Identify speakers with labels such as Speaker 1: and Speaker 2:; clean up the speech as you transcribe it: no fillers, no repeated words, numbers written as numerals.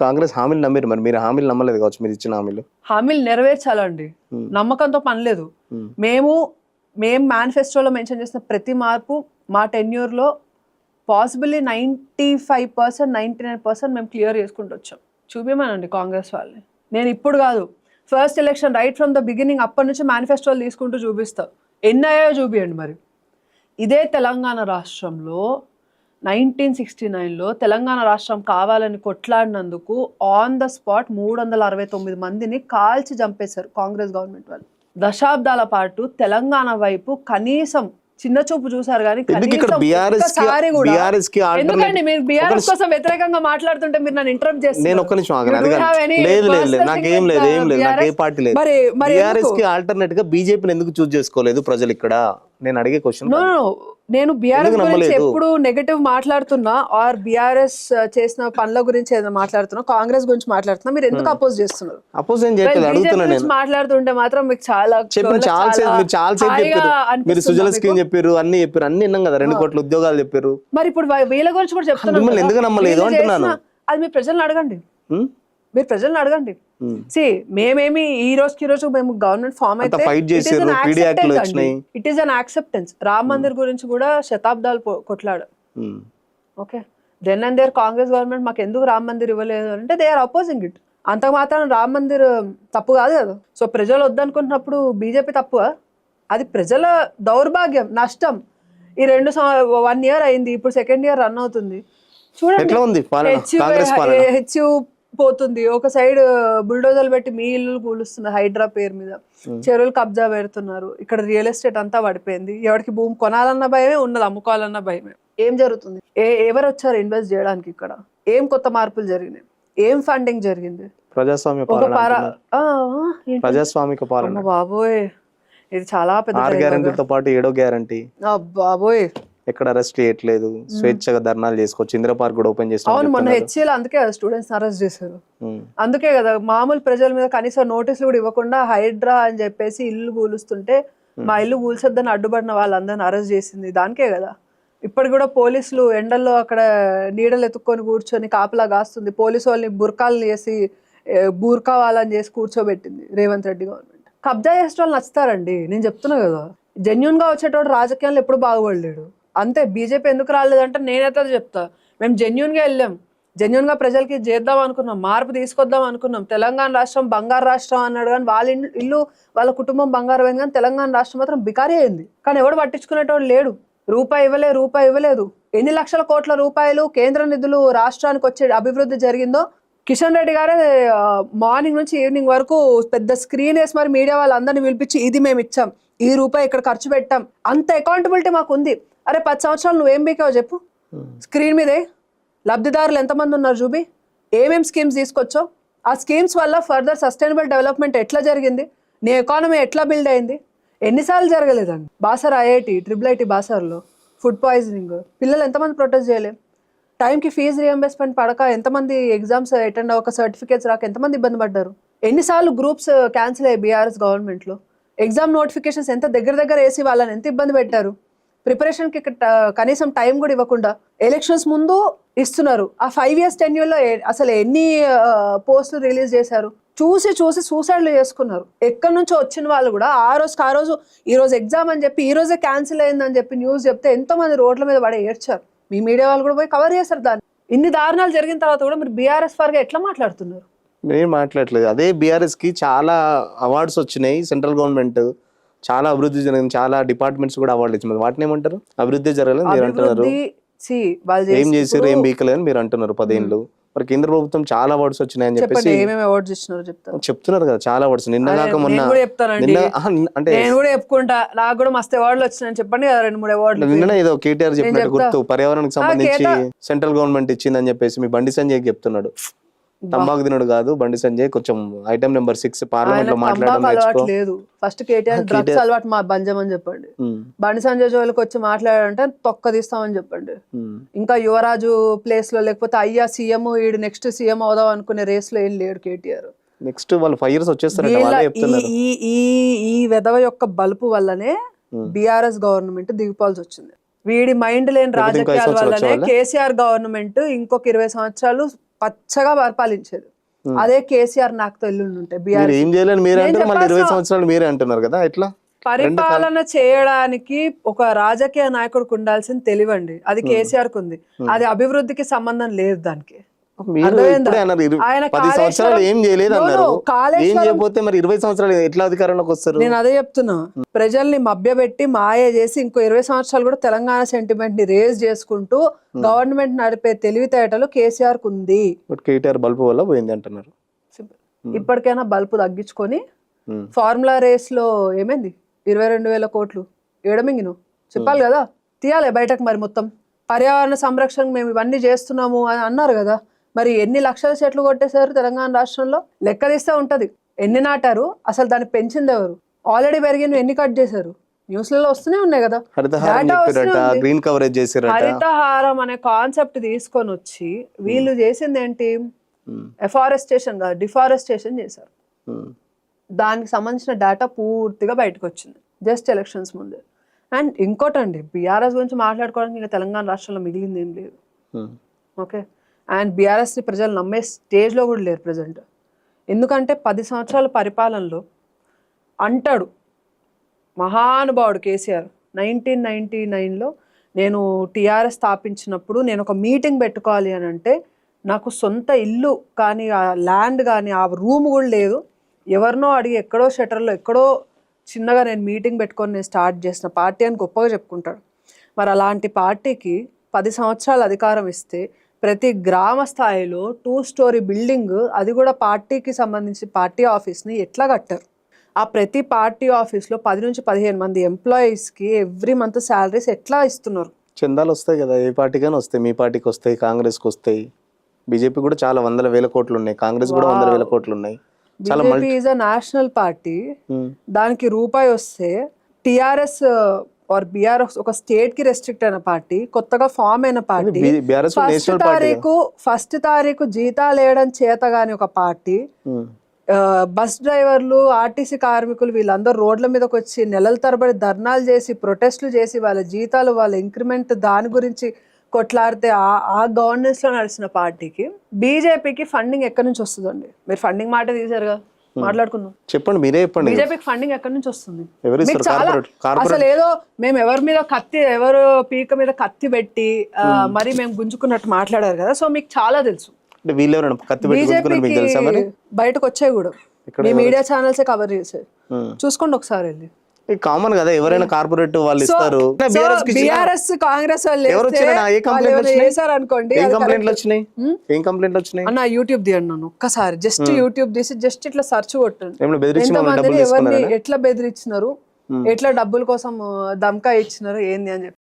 Speaker 1: కాంగ్రెస్ హామీలు నమ్మిరు, మరి మీరు హామీలు నమ్మలేదు కావచ్చు, మీరు ఇచ్చిన
Speaker 2: హామీలు నెరవేర్చాలండి. నమ్మకంతో పని లేదు. మేము మేనిఫెస్టోలో మెన్షన్ చేసిన ప్రతి మార్పు మా టెన్యూర్లో పాసిబుల్లీ 95%, 99% మేము క్లియర్ చేసుకుంటూ వచ్చాం. చూపించమనండి కాంగ్రెస్ వాళ్ళని. నేను ఇప్పుడు కాదు, first election right from the beginning అప్పటి నుంచి మేనిఫెస్టోలు తీసుకుంటూ చూపిస్తా. ఎన్ని అయ్యాయో చూపియండి. మరి ఇదే తెలంగాణ రాష్ట్రంలో 1969లో తెలంగాణ రాష్ట్రం కావాలని కొట్లాడినందుకు ఆన్ ద స్పాట్ 369 మందిని కాల్చి చంపేశారు కాంగ్రెస్ గవర్నమెంట్ వాళ్ళు. దశాబ్దాల పాటు తెలంగాణ వైపు కనీసం చిన్న చూపు చూసారు కానీ ఎందుకండి మీరు బీఆర్ఎస్ కోసం వ్యతిరేకంగా మాట్లాడుతుంటే మీరు నన్ను ఇంటరప్ట్
Speaker 1: చేస్తున్నారు. బీజేపీని ఎందుకు చూస్ చేసుకోలేదు ప్రజలు ఇక్కడ? నేను అడిగే క్వశ్చన్.
Speaker 2: నేను బీఆర్ఎస్ గురించి ఎప్పుడు నెగటివ్ మాట్లాడుతున్నా ఆర్ బీఆర్ఎస్ చేసిన పనుల గురించి ఏదైనా మాట్లాడుతున్నా, కాంగ్రెస్ గురించి మాట్లాడుతున్నా, మీరు ఎందుకు అపోజ్ చేస్తున్నారు?
Speaker 1: అపోజ్ ఏం చేయట్లేదు, అడుగుతున్నా నేను.
Speaker 2: మాట్లాడుతుంటే మాత్రం మీకు చాలా
Speaker 1: మీరు సుజల స్కీమ్ చెప్పారు, అన్ని విన్నాం కదా, 2 కోట్ల ఉద్యోగాలు చెప్పారు.
Speaker 2: మరి ఇప్పుడు వీళ్ళ గురించి కూడా చెప్తున్నారు,
Speaker 1: ఎందుకు నమ్మలేదు అంటున్నాను.
Speaker 2: అది మీ ప్రజలను అడగండి, మీరు ప్రజలను అడగండి. మేమేమి ఈ రోజు మేము గవర్నమెంట్ ఫామ్ అయితే it is unacceptance. Ram Mandir గురించి కూడా శతాబ్దాలు కొట్లాడు. Okay, then and there Congress government మాకు ఎందుకు రామ్ మందిర్ ఇవ్వలేదు అంటే దే ఆర్ అపోజింగ్ ఇట్. అంత మాత్రం రామ్ మందిర్ తప్పు కాదు కదా. సో ప్రజలు వద్దనుకుంటున్నప్పుడు బీజేపీ తప్పుగా? అది ప్రజల దౌర్భాగ్యం, నష్టం. ఈ 1 year అయింది, ఇప్పుడు 2nd year రన్ అవుతుంది. చూడండి, హెచ్యు పోతుంది, ఒక సైడ్ బుల్డోజర్లు పెట్టి మీ ఇల్లు కూలుస్తున్నారు హైడ్రా పేరు మీద, చెరువులు కబ్జా పెడుతున్నారు. ఇక్కడ రియల్ ఎస్టేట్ అంతా పడిపోయింది. ఎవరికి భూమి కొనాలన్న భయమే ఉన్నది, అమ్ముకోవాలన్న భయమే. ఏం జరుగుతుంది? ఎవరు వచ్చారు ఇన్వెస్ట్ చేయడానికి? ఇక్కడ ఏం కొత్త మార్పులు జరిగినాయి? ఏం ఫండింగ్ జరిగింది?
Speaker 1: ప్రజాస్వామిక పాలన.
Speaker 2: బాబోయ్, ఇది చాలా పెద్ద
Speaker 1: గ్యారంటీతో పాటు 7వ గ్యారంటీ.
Speaker 2: బాబోయ్,
Speaker 1: ఎక్కడ అరెస్ట్ చేయట్లేదు, స్వేచ్ఛగా ధర్నాలు చేసుకోవచ్చు. ఇందిరా పార్క్ కూడా ఓపెన్ చేస్తారు.
Speaker 2: అవును, మొన్న హెచ్ఏలో అందుకే కదా స్టూడెంట్స్ అరెస్ట్ చేశారు. అందుకే కదా మామూలు ప్రజల మీద కనీసం నోటీసులు కూడా ఇవ్వకుండా హైడ్రా అని చెప్పేసి ఇల్లు కూలుస్తుంటే మా ఇల్లు కూల్చొద్దని అడ్డుపడిన వాళ్ళందరిని అరెస్ట్ చేసింది దానికే కదా. ఇప్పటికి కూడా పోలీసులు ఎండల్లో అక్కడ నీడలు ఎత్తుక్కొని కూర్చొని కాపలా కాస్తుంది. పోలీసు వాళ్ళని బుర్కాలు చేసి బూర్కావాలని చేసి కూర్చోబెట్టింది రేవంత్ రెడ్డి గవర్నమెంట్. కబ్జా చేసే వాళ్ళు నచ్చుతారండి, నేను చెప్తున్నా కదా. జెన్యున్ గా వచ్చేటోడు రాజకీయాల్లో ఎప్పుడు బాగుపడలేడు. అంతే. బీజేపీ ఎందుకు రాలేదంటే నేనైతే చెప్తా, మేము జెన్యున్ గా వెళ్ళాం, జెన్యున్ గా ప్రజలకి చేద్దాం అనుకున్నాం, మార్పు తీసుకొద్దాం అనుకున్నాం. తెలంగాణ రాష్ట్రం బంగారు రాష్ట్రం అన్నాడు కానీ వాళ్ళ ఇల్లు వాళ్ళ కుటుంబం బంగారు అయింది, కానీ తెలంగాణ రాష్ట్రం మాత్రం బికారీ అయింది. కానీ ఎవడు పట్టించుకునేటోడు లేడు. రూపాయి ఇవ్వలేదు. ఎన్ని లక్షల కోట్ల రూపాయలు కేంద్ర నిధులు రాష్ట్రానికి వచ్చే అభివృద్ధి జరిగిందో కిషన్ రెడ్డి గారే మార్నింగ్ నుంచి ఈవినింగ్ వరకు పెద్ద స్క్రీన్ వేసి మరి మీడియా వాళ్ళందరినీ పిలిపించి ఇది మేము ఇచ్చాం, ఈ రూపాయి ఇక్కడ ఖర్చు పెట్టాం, అంత అకౌంటబిలిటీ మాకు ఉంది. అరే 10 సంవత్సరాలు నువ్వేం బీకావో చెప్పు, స్క్రీన్ మీదే లబ్ధిదారులు ఎంతమంది ఉన్నారు చూపి, ఏమేం స్కీమ్స్ తీసుకొచ్చావు, ఆ స్కీమ్స్ వల్ల ఫర్దర్ సస్టైనబుల్ డెవలప్మెంట్ ఎట్లా జరిగింది, నీ ఎకానమీ ఎట్లా బిల్డ్ అయింది, ఎన్నిసార్లు జరగలేదండి. బాసర్ ఐఐటి IIT బాసర్లో ఫుడ్ పాయిజనింగ్, పిల్లలు ఎంతమంది ప్రొటెస్ట్ చేయలేం, టైంకి ఫీజు రియంబర్స్మెంట్ పడక ఎంతమంది ఎగ్జామ్స్ అటెండ్ అవ్వక సర్టిఫికేట్స్ రాక ఎంతమంది ఇబ్బంది పడ్డారు, ఎన్నిసార్లు గ్రూప్స్ క్యాన్సిల్ అయ్యాయి బీఆర్ఎస్ గవర్నమెంట్లో, ఎగ్జామ్ నోటిఫికేషన్స్ ఎంత దగ్గర వేసి వాళ్ళని ఎంత ఇబ్బంది పెట్టారు, ప్రిపరేషన్కి కనీసం టైం కూడా ఇవ్వకుండా ఎలక్షన్స్ ముందు ఇస్తున్నారు. ఆ 5 years టెన్యూర్లో అసలు ఎన్ని పోస్టులు రిలీజ్ చేశారు, చూసి సూసైడ్లు చేసుకున్నారు. ఎక్కడి నుంచో వచ్చిన వాళ్ళు కూడా ఆ రోజు ఈ రోజు ఎగ్జామ్ అని చెప్పి ఈ రోజే క్యాన్సిల్ అయిందని చెప్పి న్యూస్ చెప్తే ఎంతో మంది రోడ్ల మీద పడే ఏడ్చారు. మీ మీడియా వాళ్ళు కూడా పోయి కవర్ చేశారు దాన్ని. ఇన్ని దారుణాలు జరిగిన తర్వాత కూడా మీరు బీఆర్ఎస్ వారిగా ఎట్లా మాట్లాడుతున్నారు?
Speaker 1: నేను మాట్లాడలేదు. అదే బీఆర్ఎస్ కి చాలా అవార్డ్స్ వచ్చినాయి, సెంట్రల్ గవర్నమెంట్ చాలా అభివృద్ధి జరిగింది, చాలా డిపార్ట్మెంట్స్ కూడా అవార్డులు ఇచ్చింది. వాటిని ఏమంటారు? అభివృద్ధి జరగలేదు మీరు అంటున్నారు, ఏం చేశారు ఏం బీకలేదని మీరు అంటున్నారు 10 ఏళ్ళు. మరి కేంద్ర ప్రభుత్వం చాలా అవార్డ్స్ వచ్చినాయని చెప్పేసి చెప్తున్నారు కదా, చాలా అవార్డ్స్. నిన్నగాక మొన్న
Speaker 2: అంటే నాకు కూడా మస్తు అవార్డులు వచ్చినాయని చెప్పండి కదా, 2-3 అవార్డులు.
Speaker 1: నిన్న ఏదో కేటీఆర్ చెప్పినట్టు గుర్తు, పర్యావరణానికి సంబంధించి సెంట్రల్ గవర్నమెంట్ ఇచ్చిందని చెప్పేసి మీ బండి సంజయ్ చెప్తున్నాడు. తంబాకు తినడు కాదు బండి సంజయ్, కొంచెం ఐటమ్ నెంబర్ 6 పార్లమెంట్ లో
Speaker 2: మాట్లాడలేదు. ఫస్ట్ కేటీఆర్ డ్రగ్స్ అలవాటు మా బంజమని చెప్పండి. బండి సంజయ్ జోలికి వచ్చి మాట్లాడారంటే తొక్క తీస్తామని చెప్పండి. ఇంకా యువరాజు ప్లేస్ లో లేకపోతే అయ్యా సీఎం ఈడు నెక్స్ట్ సీఎం అవుదాం అనుకునే రేస్ లో ఏం లేడు కేటీఆర్.
Speaker 1: నెక్స్ట్ వాళ్ళు 5 years వచ్చేస్తారు.
Speaker 2: ఈ వెధవ యొక్క బలుపు వల్లనే బీఆర్ఎస్ గవర్నమెంట్ దిగిపోవాల్సి వచ్చింది. వీడి మైండ్ లేని రాజకీయాల వల్లనే కేసీఆర్ గవర్నమెంట్ ఇంకొక 20 సంవత్సరాలు పచ్చగా పరిపాలించేది. అదే కేసీఆర్ నాకుతో ఎల్లుండి ఉంటే
Speaker 1: మీరు
Speaker 2: బీఆర్ఎస్
Speaker 1: ఏం చేయాలని మీరు అంటారు, మళ్ళీ 20 సంవత్సరాలు మీరే అంటున్నారు కదా, ఎట్లా?
Speaker 2: పరిపాలన చేయడానికి ఒక రాజకీయ నాయకుడికి ఉండాల్సిన తెలివండి, అది కేసీఆర్ కు ఉంది. అది అభివృద్ధికి సంబంధం లేదు దానికి.
Speaker 1: మీరు ఇప్పుడే అన్నారు 10 సంవత్సరాలు ఏం చేయలేదు అన్నారు. ఏం చేయకపోతే మరి 20 సంవత్సరాలు ఎట్లా అధికారంలోకి వస్తారు?
Speaker 2: నేను అదే చెప్తున్నా, ప్రజల్ని మభ్యపెట్టి మాయ చేసి ఇంకో 20 సంవత్సరాలు కూడా తెలంగాణ సెంటిమెంట్ ని రేజ్ చేసుకుంటూ గవర్నమెంట్ నడిపే తెలివితేటలు కేసీఆర్ కు ఉంది.
Speaker 1: కేటీఆర్ బల్బు వల్ల పోయింది అంటున్నారు.
Speaker 2: ఇప్పటికైనా బల్బు తగ్గించుకొని ఫార్ములా రేస్ లో ఏమైంది 22,000 కోట్లు ఏడమింగిను చెప్పాలి కదా, తీయాలి బయటకు. మరి మొత్తం పర్యావరణ సంరక్షణ మేము ఇవన్నీ చేస్తున్నాము అని అన్నారు కదా, మరి ఎన్ని లక్షల చెట్లు కొట్టేశారు తెలంగాణ రాష్ట్రంలో? లెక్క తీస్తే ఉంటది. ఎన్ని నాటారు, అసలు దాన్ని పెంచింది ఎవరు, ఆల్రెడీ పెరిగిన ఎన్ని కట్ చేశారు, న్యూస్లలో వస్తూనే ఉన్నాయి కదా.
Speaker 1: గ్రీన్ కవరేజ్ చేశారు.
Speaker 2: హరితహారం అనే కాన్సెప్ట్ తీసుకొని వచ్చి వీళ్ళు చేసింది ఏంటి, ఎఫారెస్టేషన్ కాదు డిఫారెస్టేషన్ చేశారు. దానికి సంబంధించిన డేటా పూర్తిగా బయటకు వచ్చింది జస్ట్ ఎలక్షన్స్ ముందే. అండ్ ఇంకోటండి, బీఆర్ఎస్ గురించి మాట్లాడుకోవడానికి ఇంకా తెలంగాణ రాష్ట్రంలో మిగిలింది ఏం లేదు. ఓకే, అండ్ బీఆర్ఎస్ని ప్రజలు నమ్మే స్టేజ్లో కూడా లేరు ప్రజెంట్. ఎందుకంటే 10 సంవత్సరాల పరిపాలనలో అంటాడు మహానుభావుడు కేసీఆర్, 1999లో నేను టీఆర్ఎస్ స్థాపించినప్పుడు నేను ఒక మీటింగ్ పెట్టుకోవాలి అని అంటే నాకు సొంత ఇల్లు కానీ ఆ ల్యాండ్ కానీ ఆ రూమ్ కూడా లేదు, ఎవరినో అడిగి ఎక్కడో షటర్లో ఎక్కడో చిన్నగా నేను మీటింగ్ పెట్టుకొని నేను స్టార్ట్ చేసిన పార్టీ అని గొప్పగా చెప్పుకుంటాడు. మరి అలాంటి పార్టీకి 10 సంవత్సరాలు అధికారం ఇస్తే ప్రతి గ్రామ స్థాయిలో 2 స్టోరీ బిల్డింగ్, అది కూడా పార్టీకి సంబంధించి పార్టీ ఆఫీస్ని ఎట్లా కట్టారు? ఆ ప్రతి పార్టీ ఆఫీస్లో 10 నుంచి 15 మంది ఎంప్లాయీస్కి ఎవ్రీ మంత్ శాలరీస్ ఎట్లా ఇస్తున్నారు?
Speaker 1: చందాలు వస్తాయి కదా, ఏ పార్టీకైనా వస్తాయి. మీ పార్టీకి వస్తాయి, కాంగ్రెస్కి వస్తాయి, బీజేపీ కూడా చాలా 100,000 కోట్లు ఉన్నాయి, కాంగ్రెస్ కూడా 100,000 కోట్లు ఉన్నాయి.
Speaker 2: BJP is a national party, దానికి రూపాయి వస్తే టీఆర్ఎస్ ఆర్ బీఆర్ఎస్ ఒక స్టేట్ కి రెస్ట్రిక్ట్ అయిన పార్టీ, కొత్తగా ఫామ్ అయిన పార్టీ, ఫస్ట్ తారీఖు జీతాలు వేయడం చేత గాని ఒక పార్టీ, బస్ డ్రైవర్లు ఆర్టీసీ కార్మికులు వీళ్ళందరూ రోడ్ల మీదకి వచ్చి నెలల తరబడి ధర్నాలు చేసి ప్రొటెస్టులు చేసి వాళ్ళ జీతాలు వాళ్ళ ఇంక్రిమెంట్ దాని గురించి కొట్లాడితే ఆ గవర్నెన్స్ లో నడిచిన పార్టీకి బీజేపీకి ఫండింగ్ ఎక్కడి నుంచి వస్తుందండి? మీరు ఫండింగ్ మాట తీసారుగా, మాట్లాడుకుందాం.
Speaker 1: చెప్పండి, మీరే చెప్పండి.
Speaker 2: బీజేపీకి ఫండింగ్ ఎక్కడి నుంచి వస్తుంది? అసలు ఏదో మేము ఎవరి మీద ఎవరు పీక మీద కత్తి పెట్టి మరి మేము గుంజుకున్నట్టు మాట్లాడారు కదా, సో మీకు చాలా తెలుసు. బీజేపీకి బయటకు వచ్చాయి కూడా, మీ మీడియా ఛానల్సే కవర్ చేశారు, చూసుకోండి ఒకసారి వెళ్ళి.
Speaker 1: కామన్ కదా, ఎవరైనా కార్పొరేట్ వాళ్ళు ఇస్తారు.
Speaker 2: బీఆర్ఎస్ కాంగ్రెస్ వాళ్ళు అనుకోండి,
Speaker 1: ఏం కంప్లైంట్లు వచ్చినాయి
Speaker 2: అన్న యూట్యూబ్ తీయండి నన్ను ఒక్కసారి, జస్ట్ యూట్యూబ్ తీసి జస్ట్ ఇట్లా సర్చ్ కొట్టండి, ఎంతమందిని ఎవరిని ఎట్లా బెదిరించినారు, ఎట్లా డబ్బుల కోసం దమ్కా ఇచ్చినారు ఏంది అని చెప్పి.